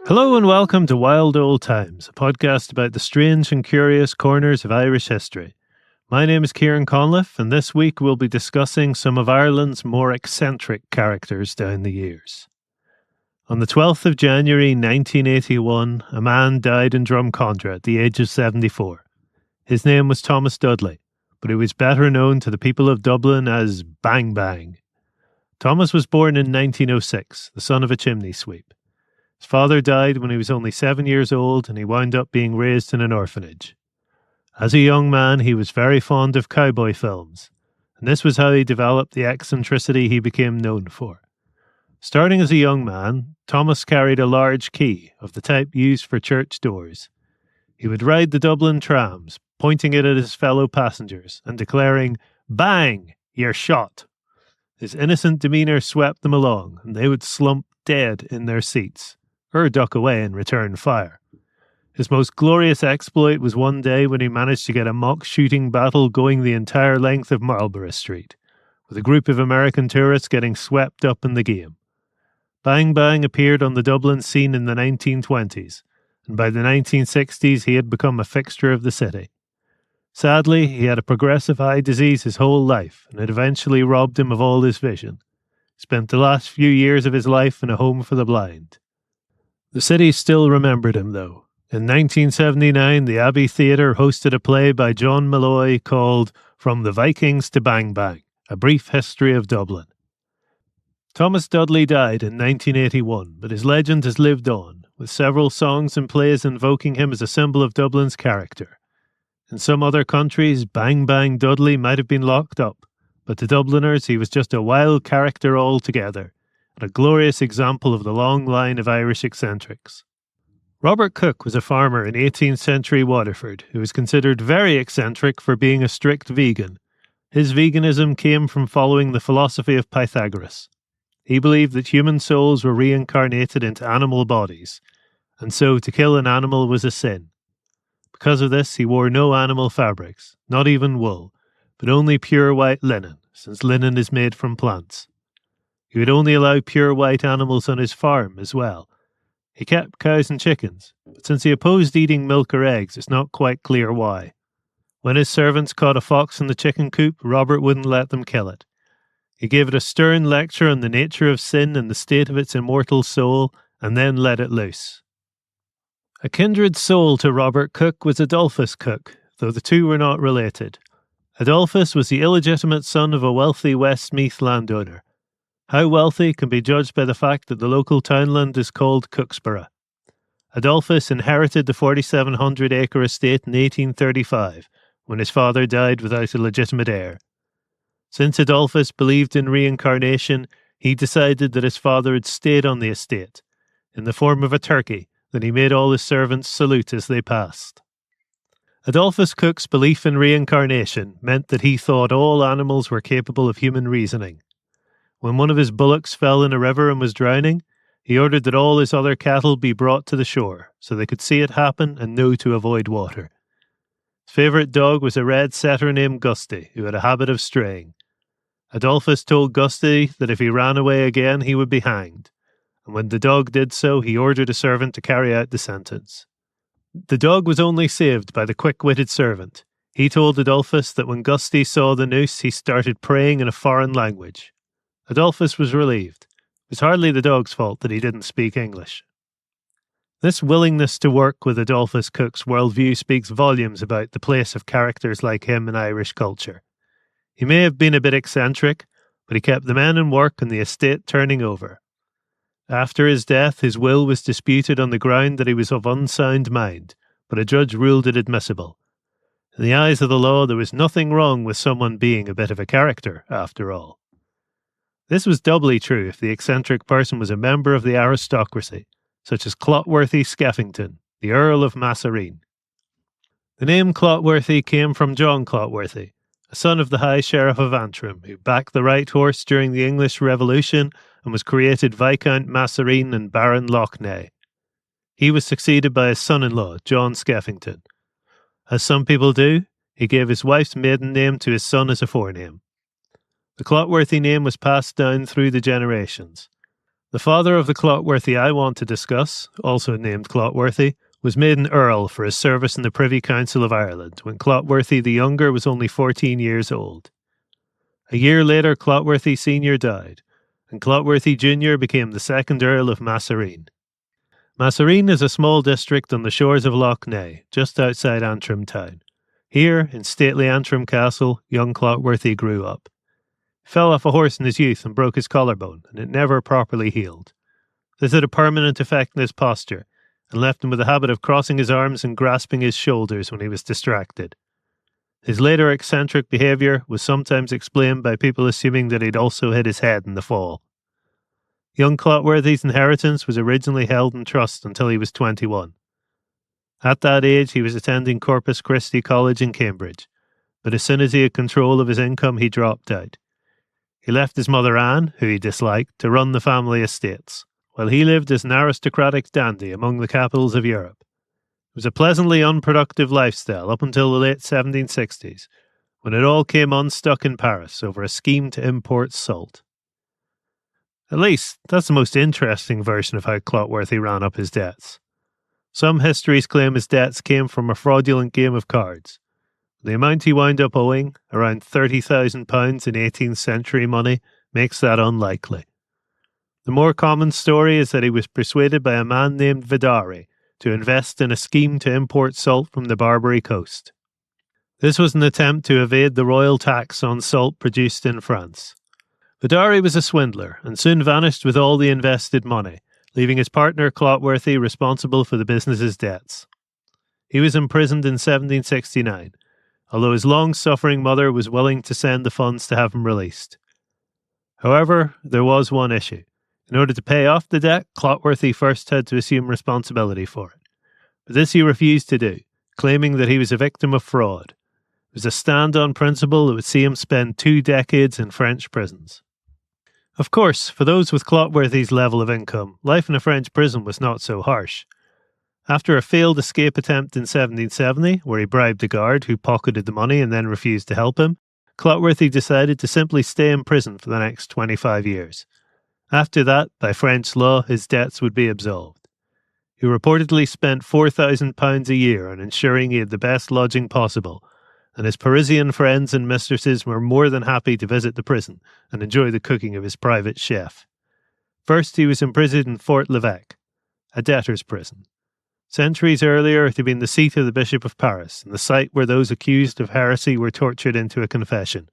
Hello and welcome to Wild Old Times, a podcast about the strange and curious corners of Irish history. My name is Ciaran Conliffe, and this week we'll be discussing some of Ireland's more eccentric characters down the years. On the 12th of January 1981, a man died in Drumcondra at the age of 74. His name was Thomas Dudley, but he was better known to the people of Dublin as Bang Bang. Thomas was born in 1906, the son of a chimney sweep. His father died when he was only 7 years old, and he wound up being raised in an orphanage. As a young man, he was very fond of cowboy films, and this was how he developed the eccentricity he became known for. Starting as a young man, Thomas carried a large key of the type used for church doors. He would ride the Dublin trams, pointing it at his fellow passengers and declaring, "Bang! You're shot!" His innocent demeanour swept them along, and they would slump dead in their seats, or duck away and return fire. His most glorious exploit was one day when he managed to get a mock shooting battle going the entire length of Marlborough Street, with a group of American tourists getting swept up in the game. Bang Bang appeared on the Dublin scene in the 1920s, and by the 1960s he had become a fixture of the city. Sadly, he had a progressive eye disease his whole life, and it eventually robbed him of all his vision. He spent the last few years of his life in a home for the blind. The city still remembered him, though. In 1979, the Abbey Theatre hosted a play by John Malloy called From the Vikings to Bang Bang, A Brief History of Dublin. Thomas Dudley died in 1981, but his legend has lived on, with several songs and plays invoking him as a symbol of Dublin's character. In some other countries, Bang Bang Dudley might have been locked up, but to Dubliners he was just a wild character altogether, and a glorious example of the long line of Irish eccentrics. Robert Cook was a farmer in 18th century Waterford who was considered very eccentric for being a strict vegan. His veganism came from following the philosophy of Pythagoras. He believed that human souls were reincarnated into animal bodies, and so to kill an animal was a sin. Because of this, he wore no animal fabrics, not even wool, but only pure white linen, since linen is made from plants. He would only allow pure white animals on his farm as well. He kept cows and chickens, but since he opposed eating milk or eggs, it's not quite clear why. When his servants caught a fox in the chicken coop, Robert wouldn't let them kill it. He gave it a stern lecture on the nature of sin and the state of its immortal soul, and then let it loose. A kindred soul to Robert Cook was Adolphus Cook, though the two were not related. Adolphus was the illegitimate son of a wealthy Westmeath landowner. How wealthy can be judged by the fact that the local townland is called Cooksborough. Adolphus inherited the 4,700-acre estate in 1835, when his father died without a legitimate heir. Since Adolphus believed in reincarnation, he decided that his father had stayed on the estate, in the form of a turkey, that he made all his servants salute as they passed. Adolphus Cook's belief in reincarnation meant that he thought all animals were capable of human reasoning. When one of his bullocks fell in a river and was drowning, he ordered that all his other cattle be brought to the shore, so they could see it happen and know to avoid water. His favourite dog was a red setter named Gusty, who had a habit of straying. Adolphus told Gusty that if he ran away again, he would be hanged, and when the dog did so, he ordered a servant to carry out the sentence. The dog was only saved by the quick-witted servant. He told Adolphus that when Gusty saw the noose, he started praying in a foreign language. Adolphus was relieved. It was hardly the dog's fault that he didn't speak English. This willingness to work with Adolphus Cook's worldview speaks volumes about the place of characters like him in Irish culture. He may have been a bit eccentric, but he kept the men in work and the estate turning over. After his death, his will was disputed on the ground that he was of unsound mind, but a judge ruled it admissible. In the eyes of the law, there was nothing wrong with someone being a bit of a character, after all. This was doubly true if the eccentric person was a member of the aristocracy, such as Clotworthy Skeffington, the Earl of Masserine. The name Clotworthy came from John Clotworthy, a son of the High Sheriff of Antrim, who backed the right horse during the English Revolution and was created Viscount Masserine and Baron Loughney. He was succeeded by his son-in-law, John Skeffington. As some people do, he gave his wife's maiden name to his son as a forename. The Clotworthy name was passed down through the generations. The father of the Clotworthy I want to discuss, also named Clotworthy, was made an earl for his service in the Privy Council of Ireland when Clotworthy the younger was only 14 years old. A year later, Clotworthy Sr. died, and Clotworthy Jr. became the second Earl of Masserene. Masserene is a small district on the shores of Lough Neagh, just outside Antrim town. Here, in stately Antrim Castle, young Clotworthy grew up. He fell off a horse in his youth and broke his collarbone, and it never properly healed. This had a permanent effect on his posture, and left him with a habit of crossing his arms and grasping his shoulders when he was distracted. His later eccentric behaviour was sometimes explained by people assuming that he'd also hit his head in the fall. Young Clotworthy's inheritance was originally held in trust until he was 21. At that age, he was attending Corpus Christi College in Cambridge, but as soon as he had control of his income, he dropped out. He left his mother Anne, who he disliked, to run the family estates, while he lived as an aristocratic dandy among the capitals of Europe. It was a pleasantly unproductive lifestyle up until the late 1760s, when it all came unstuck in Paris over a scheme to import salt. At least, that's the most interesting version of how Clotworthy ran up his debts. Some histories claim his debts came from a fraudulent game of cards. The amount he wound up owing, around £30,000 in 18th century money, makes that unlikely. The more common story is that he was persuaded by a man named Vidari to invest in a scheme to import salt from the Barbary coast. This was an attempt to evade the royal tax on salt produced in France. Vidari was a swindler and soon vanished with all the invested money, leaving his partner Clotworthy responsible for the business's debts. He was imprisoned in 1769, although his long-suffering mother was willing to send the funds to have him released. However, there was one issue. In order to pay off the debt, Clotworthy first had to assume responsibility for it. But this he refused to do, claiming that he was a victim of fraud. It was a stand on principle that would see him spend 2 decades in French prisons. Of course, for those with Clotworthy's level of income, life in a French prison was not so harsh. After a failed escape attempt in 1770, where he bribed a guard who pocketed the money and then refused to help him, Clotworthy decided to simply stay in prison for the next 25 years. After that, by French law, his debts would be absolved. He reportedly spent £4,000 a year on ensuring he had the best lodging possible, and his Parisian friends and mistresses were more than happy to visit the prison and enjoy the cooking of his private chef. First, he was imprisoned in Fort l'Evêque, a debtor's prison. Centuries earlier, it had been the seat of the Bishop of Paris and the site where those accused of heresy were tortured into a confession.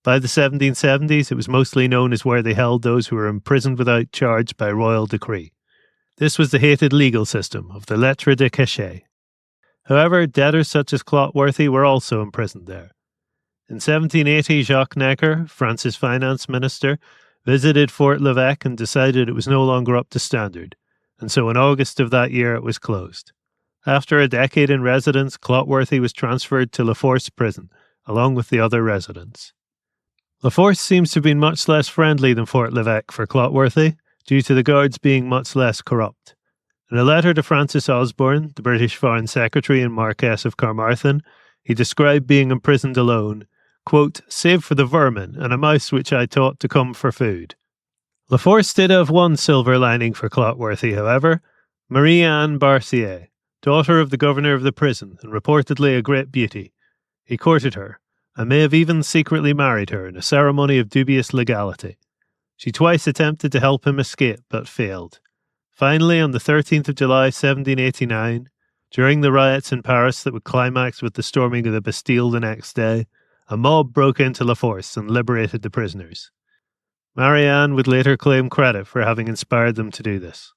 By the 1770s, it was mostly known as where they held those who were imprisoned without charge by royal decree. This was the hated legal system of the lettre de cachet. However, debtors such as Clotworthy were also imprisoned there. In 1780, Jacques Necker, France's finance minister, visited Fort l'Evêque and decided it was no longer up to standard, and so in August of that year it was closed. After a decade in residence, Clotworthy was transferred to La Force prison, along with the other residents. La Force seems to have been much less friendly than Fort l'Evêque for Clotworthy, due to the guards being much less corrupt. In a letter to Francis Osborne, the British Foreign Secretary and Marquess of Carmarthen, he described being imprisoned alone, quote, save for the vermin and a mouse which I taught to come for food. La Force did have one silver lining for Clotworthy, however, Marie-Anne Barcier, daughter of the governor of the prison and reportedly a great beauty. He courted her, and may have even secretly married her in a ceremony of dubious legality. She twice attempted to help him escape, but failed. Finally, on the 13th of July 1789, during the riots in Paris that would climax with the storming of the Bastille the next day, a mob broke into La Force and liberated the prisoners. Marianne would later claim credit for having inspired them to do this.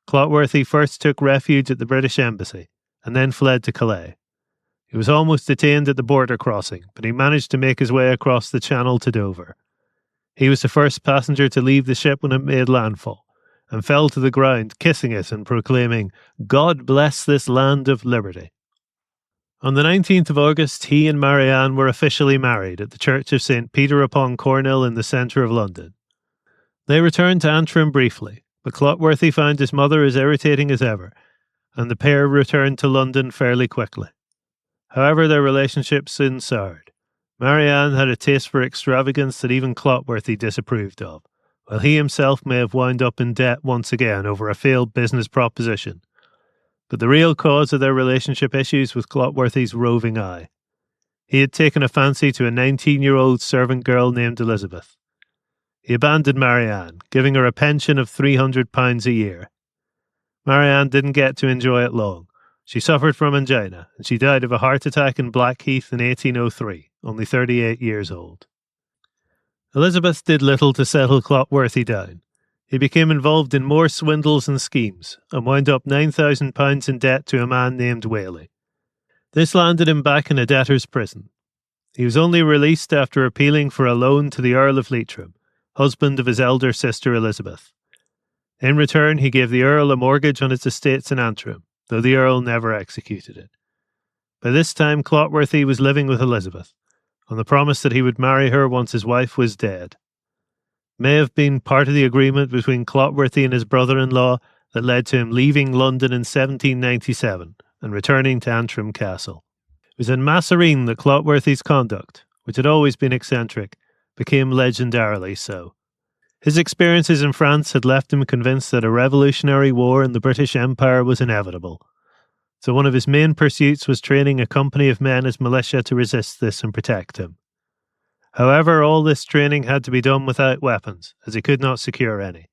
Clotworthy first took refuge at the British Embassy, and then fled to Calais. He was almost detained at the border crossing, but he managed to make his way across the Channel to Dover. He was the first passenger to leave the ship when it made landfall, and fell to the ground, kissing it and proclaiming, God bless this land of liberty. On the 19th of August, he and Marianne were officially married at the Church of St. Peter upon Cornhill in the centre of London. They returned to Antrim briefly, but Clotworthy found his mother as irritating as ever, and the pair returned to London fairly quickly. However, their relationship soon soured. Marianne had a taste for extravagance that even Clotworthy disapproved of, while he himself may have wound up in debt once again over a failed business proposition. But the real cause of their relationship issues was Clotworthy's roving eye. He had taken a fancy to a 19-year-old servant girl named Elizabeth. He abandoned Marianne, giving her a pension of £300 a year. Marianne didn't get to enjoy it long. She suffered from angina, and she died of a heart attack in Blackheath in 1803, only 38 years old. Elizabeth did little to settle Clotworthy down. He became involved in more swindles and schemes, and wound up £9,000 in debt to a man named Whaley. This landed him back in a debtor's prison. He was only released after appealing for a loan to the Earl of Leitrim, husband of his elder sister Elizabeth. In return, he gave the Earl a mortgage on his estates in Antrim, though the Earl never executed it. By this time, Clotworthy was living with Elizabeth, on the promise that he would marry her once his wife was dead. It may have been part of the agreement between Clotworthy and his brother-in-law that led to him leaving London in 1797 and returning to Antrim Castle. It was in Masserine that Clotworthy's conduct, which had always been eccentric, became legendarily so. His experiences in France had left him convinced that a revolutionary war in the British Empire was inevitable. So one of his main pursuits was training a company of men as militia to resist this and protect him. However, all this training had to be done without weapons, as he could not secure any.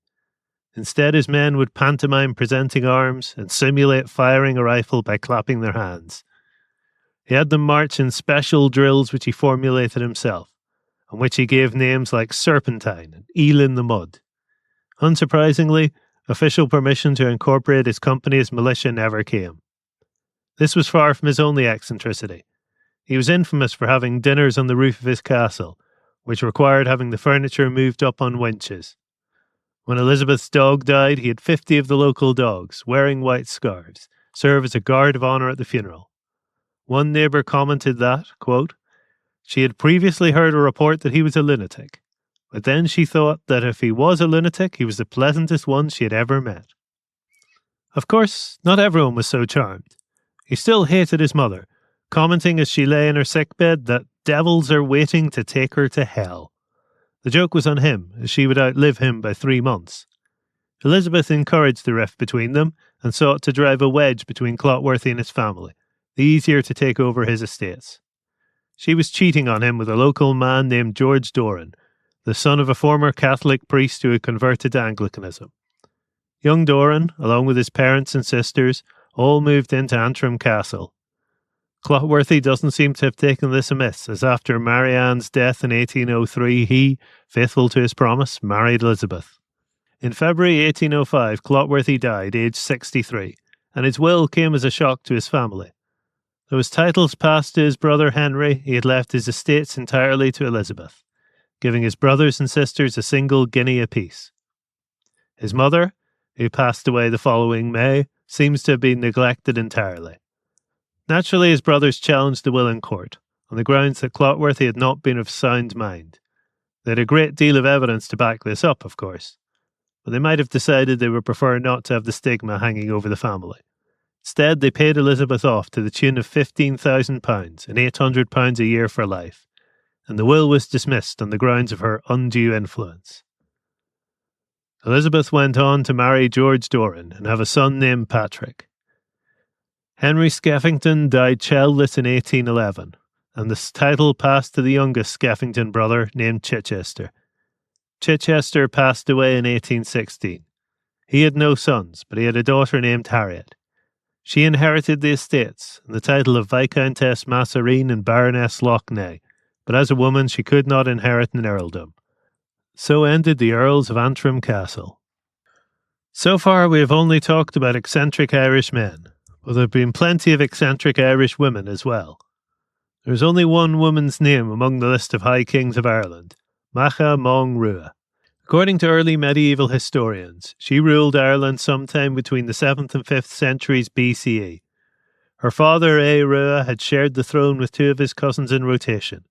Instead, his men would pantomime presenting arms and simulate firing a rifle by clapping their hands. He had them march in special drills which he formulated himself, and which he gave names like Serpentine and Eel in the Mud. Unsurprisingly, official permission to incorporate his company as militia never came. This was far from his only eccentricity. He was infamous for having dinners on the roof of his castle, which required having the furniture moved up on winches. When Elizabeth's dog died, he had 50 of the local dogs, wearing white scarves, serve as a guard of honour at the funeral. One neighbour commented that, quote, she had previously heard a report that he was a lunatic, but then she thought that if he was a lunatic, he was the pleasantest one she had ever met. Of course, not everyone was so charmed. He still hated his mother, commenting as she lay in her sickbed that devils are waiting to take her to hell. The joke was on him, as she would outlive him by 3 months. Elizabeth encouraged the rift between them and sought to drive a wedge between Clotworthy and his family, the easier to take over his estates. She was cheating on him with a local man named George Doran, the son of a former Catholic priest who had converted to Anglicanism. Young Doran, along with his parents and sisters, all moved into Antrim Castle. Clotworthy doesn't seem to have taken this amiss, as after Marianne's death in 1803, he, faithful to his promise, married Elizabeth. In February 1805, Clotworthy died, aged 63, and his will came as a shock to his family. Though his titles passed to his brother Henry, he had left his estates entirely to Elizabeth, giving his brothers and sisters a single guinea apiece. His mother, who passed away the following May, seems to have been neglected entirely. Naturally, his brothers challenged the will in court, on the grounds that Clotworthy had not been of sound mind. They had a great deal of evidence to back this up, of course, but they might have decided they would prefer not to have the stigma hanging over the family. Instead, they paid Elizabeth off to the tune of £15,000 and £800 a year for life, and the will was dismissed on the grounds of her undue influence. Elizabeth went on to marry George Doran and have a son named Patrick. Henry Skeffington died childless in 1811, and the title passed to the youngest Skeffington brother named Chichester. Chichester passed away in 1816. He had no sons, but he had a daughter named Harriet. She inherited the estates and the title of Viscountess Masserine and Baroness Loughney, but as a woman she could not inherit an earldom. So ended the Earls of Antrim Castle. So far we have only talked about eccentric Irish men, but there have been plenty of eccentric Irish women as well. There is only one woman's name among the list of High Kings of Ireland, Macha Mong Rua. According to early medieval historians, she ruled Ireland sometime between the 7th and 5th centuries BCE. Her father, A. Rua, had shared the throne with 2 of his cousins in rotation.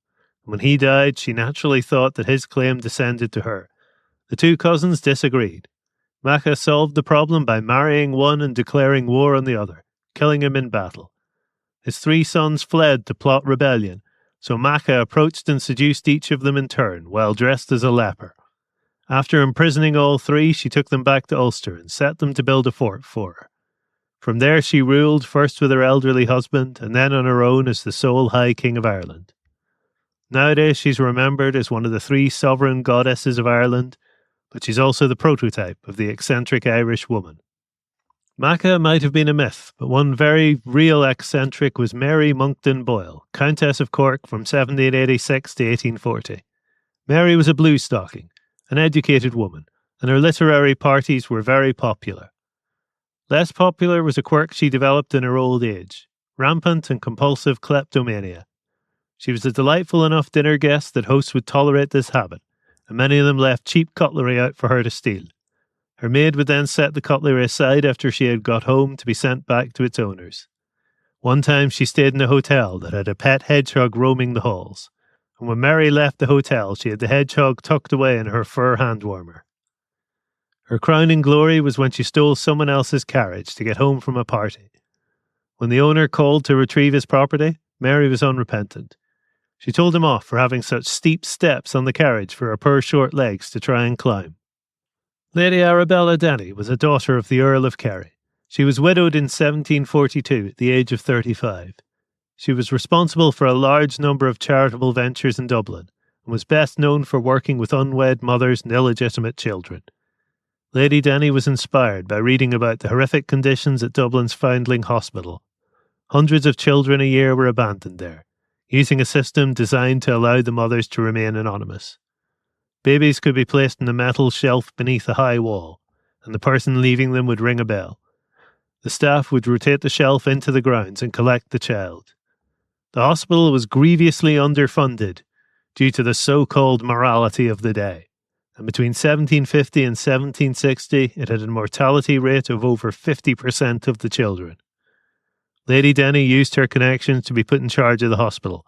When he died, she naturally thought that his claim descended to her. The 2 cousins disagreed. Macha solved the problem by marrying one and declaring war on the other, killing him in battle. His 3 sons fled to plot rebellion, so Macha approached and seduced each of them in turn, while dressed as a leper. After imprisoning all three, she took them back to Ulster and set them to build a fort for her. From there she ruled, first with her elderly husband, and then on her own as the sole High King of Ireland. Nowadays she's remembered as one of the three sovereign goddesses of Ireland, but she's also the prototype of the eccentric Irish woman. Macha might have been a myth, but one very real eccentric was Mary Monckton Boyle, Countess of Cork from 1786 to 1840. Mary was a bluestocking, an educated woman, and her literary parties were very popular. Less popular was a quirk she developed in her old age, rampant and compulsive kleptomania. She was a delightful enough dinner guest that hosts would tolerate this habit, and many of them left cheap cutlery out for her to steal. Her maid would then set the cutlery aside after she had got home to be sent back to its owners. One time she stayed in a hotel that had a pet hedgehog roaming the halls, and when Mary left the hotel she had the hedgehog tucked away in her fur hand-warmer. Her crowning glory was when she stole someone else's carriage to get home from a party. When the owner called to retrieve his property, Mary was unrepentant. She told him off for having such steep steps on the carriage for her poor short legs to try and climb. Lady Arabella Denny was a daughter of the Earl of Kerry. She was widowed in 1742 at the age of 35. She was responsible for a large number of charitable ventures in Dublin and was best known for working with unwed mothers and illegitimate children. Lady Denny was inspired by reading about the horrific conditions at Dublin's Foundling Hospital. Hundreds of children a year were abandoned there, using a system designed to allow the mothers to remain anonymous. Babies could be placed in a metal shelf beneath a high wall, and the person leaving them would ring a bell. The staff would rotate the shelf into the grounds and collect the child. The hospital was grievously underfunded due to the so-called morality of the day, and between 1750 and 1760 it had a mortality rate of over 50% of the children. Lady Denny used her connections to be put in charge of the hospital,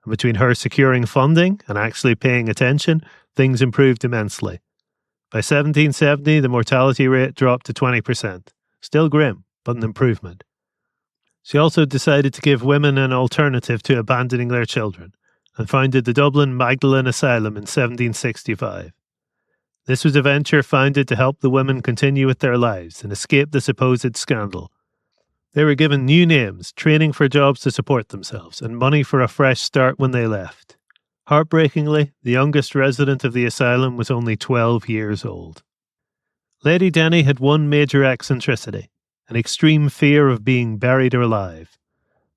and between her securing funding and actually paying attention, things improved immensely. By 1770, the mortality rate dropped to 20%. Still grim, but an improvement. She also decided to give women an alternative to abandoning their children, and founded the Dublin Magdalen Asylum in 1765. This was a venture founded to help the women continue with their lives and escape the supposed scandal. They were given new names, training for jobs to support themselves, and money for a fresh start when they left. Heartbreakingly, the youngest resident of the asylum was only 12 years old. Lady Denny had one major eccentricity, an extreme fear of being buried alive.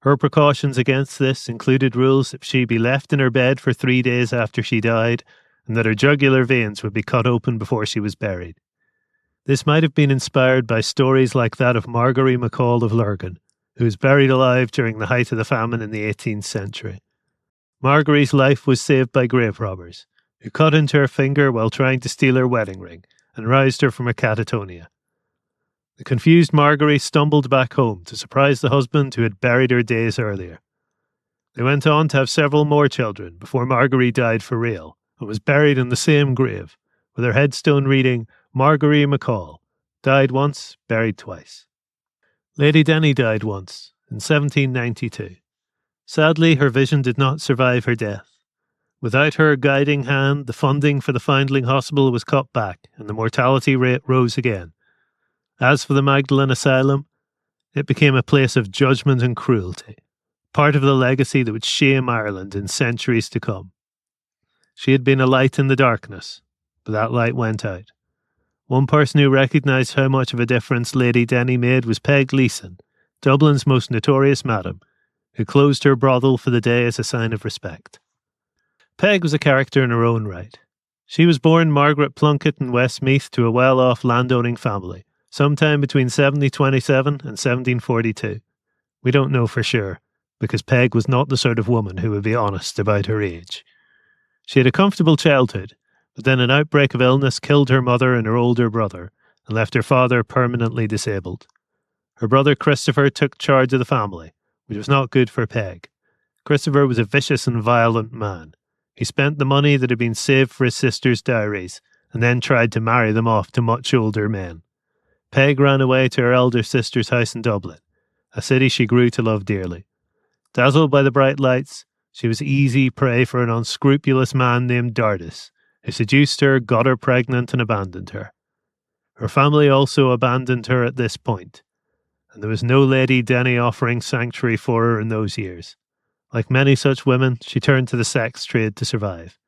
Her precautions against this included rules that she be left in her bed for 3 days after she died, and that her jugular veins would be cut open before she was buried. This might have been inspired by stories like that of Margery MacCall of Lurgan, who was buried alive during the height of the famine in the 18th century. Margery's life was saved by grave robbers, who cut into her finger while trying to steal her wedding ring and roused her from her catatonia. The confused Margery stumbled back home to surprise the husband who had buried her days earlier. They went on to have several more children before Margery died for real and was buried in the same grave, with her headstone reading, Margery MacCall, died once, buried twice. Lady Denny died once, in 1792. Sadly, her vision did not survive her death. Without her guiding hand, the funding for the Foundling Hospital was cut back, and the mortality rate rose again. As for the Magdalen Asylum, it became a place of judgment and cruelty, part of the legacy that would shame Ireland in centuries to come. She had been a light in the darkness, but that light went out. One person who recognised how much of a difference Lady Denny made was Peg Leeson, Dublin's most notorious madam, who closed her brothel for the day as a sign of respect. Peg was a character in her own right. She was born Margaret Plunkett in Westmeath to a well-off landowning family, sometime between 1727 and 1742. We don't know for sure, because Peg was not the sort of woman who would be honest about her age. She had a comfortable childhood, but then an outbreak of illness killed her mother and her older brother, and left her father permanently disabled. Her brother Christopher took charge of the family, which was not good for Peg. Christopher was a vicious and violent man. He spent the money that had been saved for his sister's dowries, and then tried to marry them off to much older men. Peg ran away to her elder sister's house in Dublin, a city she grew to love dearly. Dazzled by the bright lights, she was easy prey for an unscrupulous man named Dardis, who seduced her, got her pregnant, and abandoned her. Her family also abandoned her at this point, and there was no Lady Denny offering sanctuary for her in those years. Like many such women, she turned to the sex trade to survive.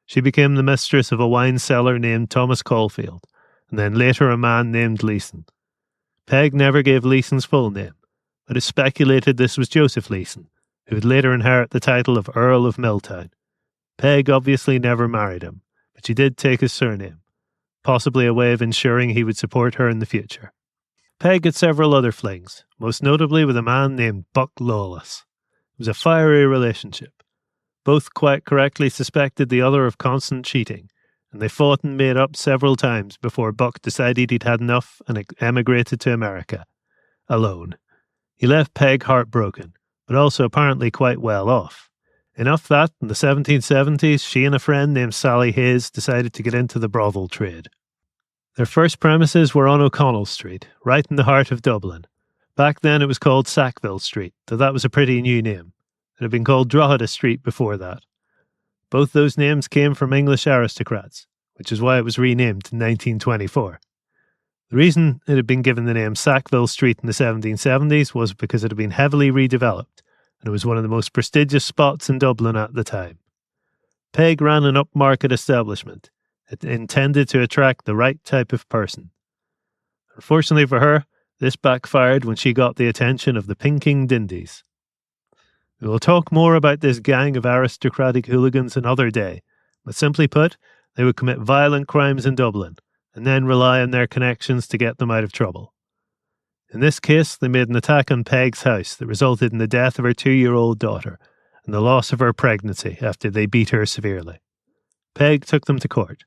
She became the mistress of a wine cellar named Thomas Caulfield, and then later a man named Leeson. Peg never gave Leeson's full name, but it's speculated this was Joseph Leeson, who would later inherit the title of Earl of Milltown. Peg obviously never married him, but she did take his surname, possibly a way of ensuring he would support her in the future. Peg had several other flings, most notably with a man named Buck Lawless. It was a fiery relationship. Both quite correctly suspected the other of constant cheating, and they fought and made up several times before Buck decided he'd had enough and emigrated to America. Alone. He left Peg heartbroken, but also apparently quite well off. Enough that, in the 1770s, she and a friend named Sally Hayes decided to get into the brothel trade. Their first premises were on O'Connell Street, right in the heart of Dublin. Back then it was called Sackville Street, though that was a pretty new name. It had been called Drogheda Street before that. Both those names came from English aristocrats, which is why it was renamed in 1924. The reason it had been given the name Sackville Street in the 1770s was because it had been heavily redeveloped, and it was one of the most prestigious spots in Dublin at the time. Peg ran an upmarket establishment. It intended to attract the right type of person. Unfortunately for her, this backfired when she got the attention of the Pinking Dindies. We will talk more about this gang of aristocratic hooligans another day, but simply put, they would commit violent crimes in Dublin, and then rely on their connections to get them out of trouble. In this case, they made an attack on Peg's house that resulted in the death of her 2-year-old daughter, and the loss of her pregnancy after they beat her severely. Peg took them to court,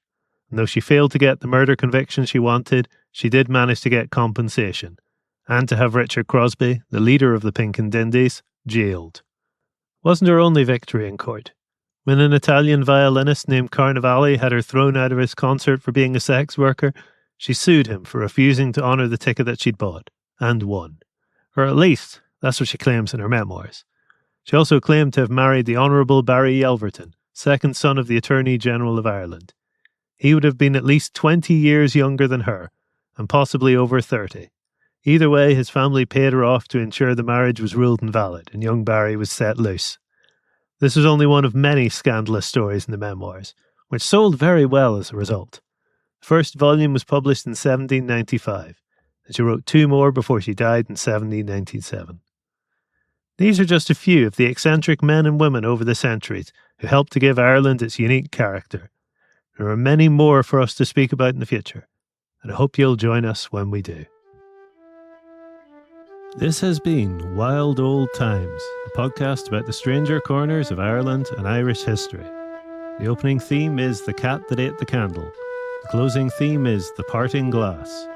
and though she failed to get the murder conviction she wanted, she did manage to get compensation, and to have Richard Crosby, the leader of the Pinking Dindies, jailed. Wasn't her only victory in court. When an Italian violinist named Carnevali had her thrown out of his concert for being a sex worker, she sued him for refusing to honour the ticket that she'd bought, and won. Or at least, that's what she claims in her memoirs. She also claimed to have married the Honourable Barry Yelverton, second son of the Attorney General of Ireland. He would have been at least 20 years younger than her, and possibly over 30. Either way, his family paid her off to ensure the marriage was ruled invalid, and young Barry was set loose. This was only one of many scandalous stories in the memoirs, which sold very well as a result. The first volume was published in 1795, and she wrote 2 more before she died in 1797. These are just a few of the eccentric men and women over the centuries who helped to give Ireland its unique character. There are many more for us to speak about in the future, and I hope you'll join us when we do. This has been Wild Old Times, a podcast about the stranger corners of Ireland and Irish history. The opening theme is The Cat That Ate the Candle. The closing theme is The Parting Glass.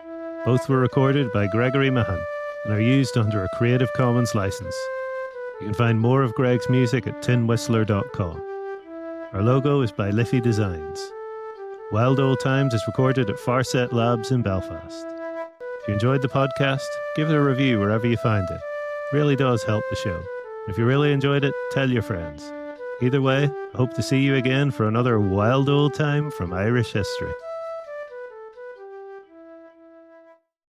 Both were recorded by Gregory Mahan and are used under a Creative Commons license. You can find more of Greg's music at tinwhistler.com. Our logo is by Liffy Designs. Wild Old Times is recorded at Farset Labs in Belfast. If you enjoyed the podcast, give it a review wherever you find it. It really does help the show. And if you really enjoyed it, tell your friends. Either way, I hope to see you again for another wild old time from Irish history.